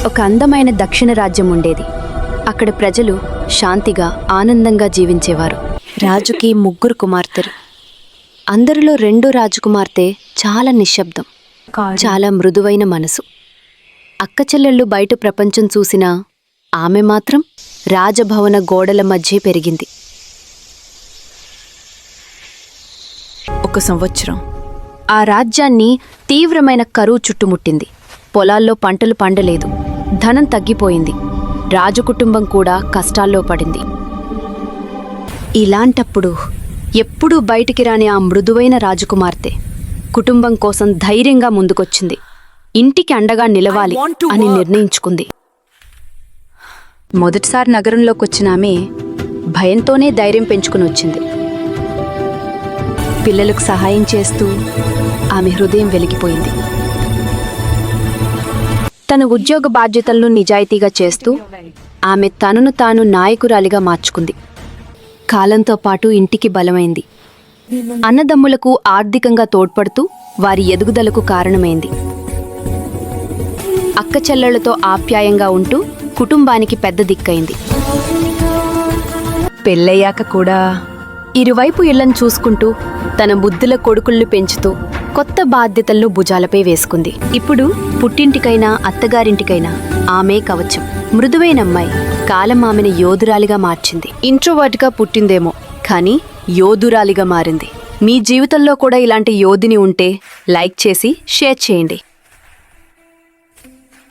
ఒక అందమైన దక్షిణ రాజ్యం ఉండేది. అక్కడ ప్రజలు శాంతిగా ఆనందంగా జీవించేవారు. రాజుకి 3 కుమార్తెలు. అందరిలో రెండో రాజకుమార్తె చాలా నిశ్శబ్దం, చాలా మృదువైన మనసు. అక్కచెల్లెళ్ళు బయట ప్రపంచం చూసినా ఆమె మాత్రం రాజభవన గోడల మధ్య పెరిగింది. ఒక సంవత్సరం ఆ రాజ్యాన్ని తీవ్రమైన కరువు చుట్టుముట్టింది. పొలాల్లో పంటలు పండలేదు, ధనం తగ్గిపోయింది. రాజకుటుంబం కూడా కష్టాల్లో పడింది. ఇలాంటప్పుడు ఎప్పుడూ బయటికి రాని ఆ మృదువైన రాజకుమార్తె కుటుంబం కోసం ధైర్యంగా ముందుకొచ్చింది. ఇంటికి అండగా నిలవాలి అని నిర్ణయించుకుంది. మొదటిసారి నగరంలోకొచ్చిన ఆమె భయంతోనే ధైర్యం పెంచుకుని వచ్చింది. పిల్లలకు సహాయం చేస్తూ ఆమె హృదయం వెలిగిపోయింది. తన ఉద్యోగ బాధ్యతలను నిజాయితీగా చేస్తూ ఆమె తనను తాను నాయకురాలిగా మార్చుకుంది. కాలంతో పాటు ఇంటికి బలమైంది. అన్నదమ్ములకు ఆర్థికంగా తోడ్పడుతూ వారి ఎదుగుదలకు కారణమైంది. అక్కచెల్లెళ్లతో ఆప్యాయంగా ఉంటూ కుటుంబానికి పెద్ద దిక్కైంది. పెళ్ళయ్యాక కూడా ఇరువైపు ఇళ్లను చూసుకుంటూ తన బుద్ధుల కొడుకుల్ని పెంచుతూ కొత్త బాధ్యతలను భుజాలపై వేసుకుంది. ఇప్పుడు పుట్టింటికైనా అత్తగారింటికైనా ఆమె కవచం. మృదువైన అమ్మాయి కాలం ఆమెను యోధురాలిగా మార్చింది. ఇంట్రోవర్ట్గా పుట్టిందేమో కానీ యోధురాలిగా మారింది. మీ జీవితంలో కూడా ఇలాంటి యోధిని ఉంటే లైక్ చేసి షేర్ చేయండి.